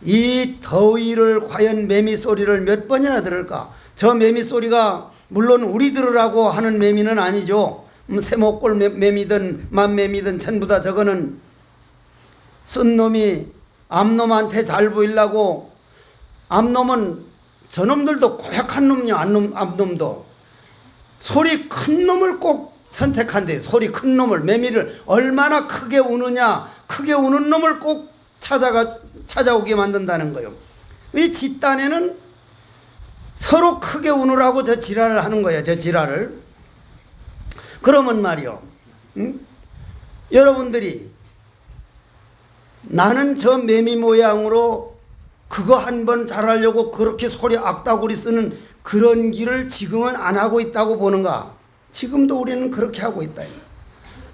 A: 이 더위를 과연 매미 소리를 몇 번이나 들을까? 저 매미 소리가 물론 우리 들으라고 하는 매미는 아니죠. 세목골 매미든 만매미든 전부 다 저거는 쓴 놈이 암놈한테 잘 보이려고 암놈은 저놈들도 고약한 놈이요. 암놈도 소리 큰 놈을 꼭 선택한대. 소리 큰 놈을 매미를 얼마나 크게 우느냐 크게 우는 놈을 꼭 찾아오게 만든다는 거예요. 이 집단에는 서로 크게 우느라고 저 지랄을 하는 거예요. 저 지랄을. 그러면 말이요. 여러분들이 나는 저 매미 모양으로 그거 한번 잘하려고 그렇게 소리 악다구리 쓰는 그런 길을 지금은 안 하고 있다고 보는가? 지금도 우리는 그렇게 하고 있다.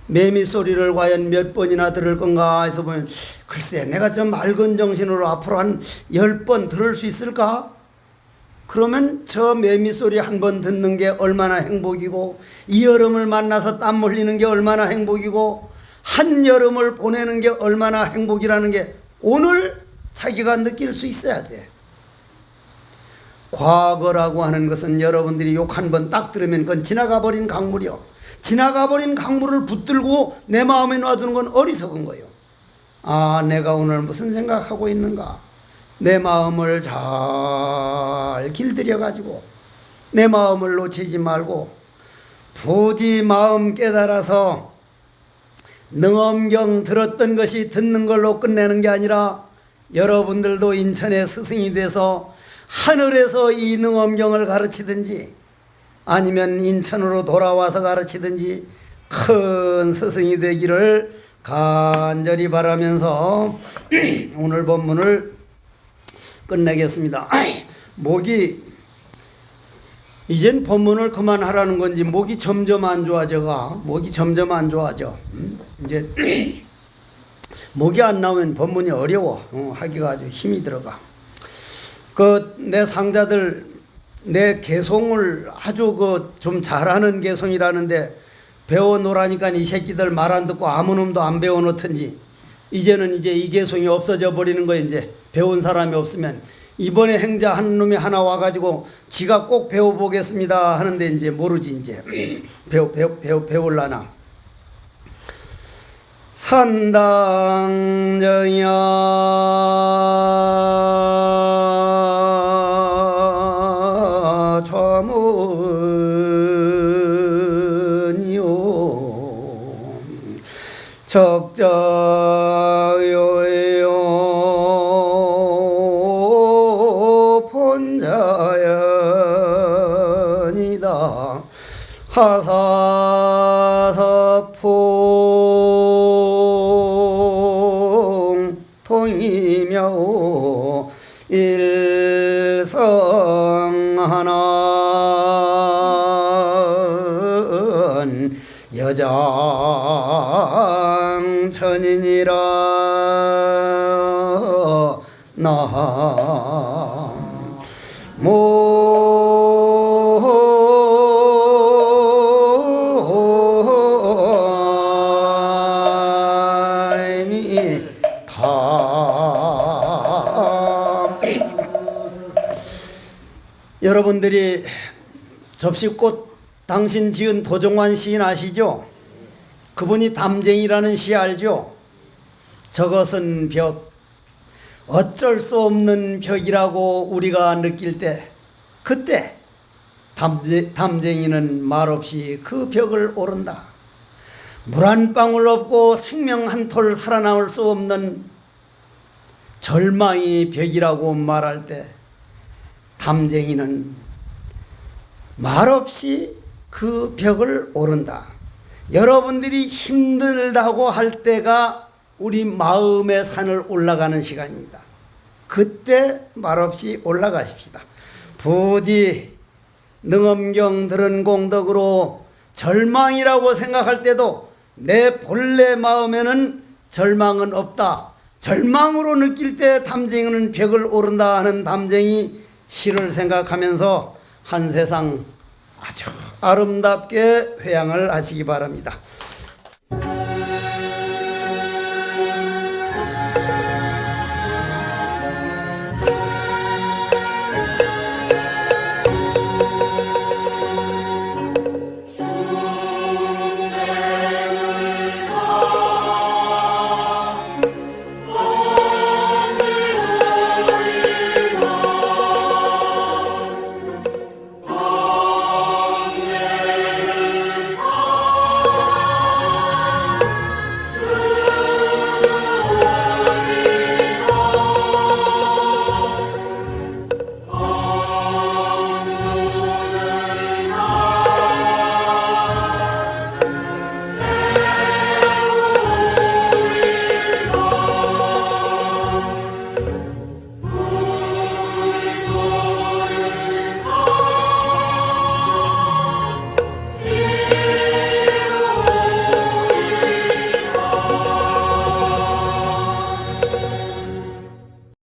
A: 매미 소리를 과연 몇 번이나 들을 건가 해서 보면 글쎄 내가 저 맑은 정신으로 앞으로 한 10번 들을 수 있을까? 그러면 저 매미 소리 한 번 듣는 게 얼마나 행복이고 이 여름을 만나서 땀 흘리는 게 얼마나 행복이고 한 여름을 보내는 게 얼마나 행복이라는 게 오늘 자기가 느낄 수 있어야 돼. 과거라고 하는 것은 여러분들이 욕 한 번 딱 들으면 그건 지나가 버린 강물이요. 지나가 버린 강물을 붙들고 내 마음에 놔두는 건 어리석은 거예요. 아, 내가 오늘 무슨 생각하고 있는가? 내 마음을 잘 길들여 가지고 내 마음을 놓치지 말고 부디 마음 깨달아서 능엄경 들었던 것이 듣는 걸로 끝내는 게 아니라 여러분들도 인천의 스승이 돼서 하늘에서 이 능엄경을 가르치든지 아니면 인천으로 돌아와서 가르치든지 큰 스승이 되기를 간절히 바라면서 오늘 본문을 끝내겠습니다. 목이 이젠 본문을 그만하라는 건지 목이 점점 안 좋아져가. 목이 점점 안 좋아져. 이제 목이 안 나오면 본문이 어려워. 하기가 아주 힘이 들어가. 내 상자들 내 개송을 아주 좀 잘하는 개송이라는데 배워놓으라니까 이 새끼들 말 안 듣고 아무 놈도 안 배워놓던지 이제는 이제 이계송이 없어져 버리는 거. 이제 배운 사람이 없으면 이번에 행자 한 놈이 하나 와가지고 지가 꼭 배워보겠습니다 하는데 이제 모르지. 이제 배울라나. 산당정야 좌문이요 적자요요 본자연이다. 하사서풍 통이며 일성하는 여장천이니라 여러분들이 접시꽃 당신 지은 도종환 시인 아시죠? 그분이 담쟁이라는 시 알죠? 저것은 벽, 어쩔 수 없는 벽이라고 우리가 느낄 때 그때 담쟁이는 말없이 그 벽을 오른다. 물 한 방울 없고 생명 한 톨 살아남을 수 없는 절망이 벽이라고 말할 때 담쟁이는 말없이 그 벽을 오른다. 여러분들이 힘들다고 할 때가 우리 마음의 산을 올라가는 시간입니다. 그때 말없이 올라가십시다. 부디 능엄경 들은 공덕으로 절망이라고 생각할 때도 내 본래 마음에는 절망은 없다. 절망으로 느낄 때 담쟁이는 벽을 오른다 하는 담쟁이 시를 생각하면서 한 세상 아주 아름답게 회양을 하시기 바랍니다.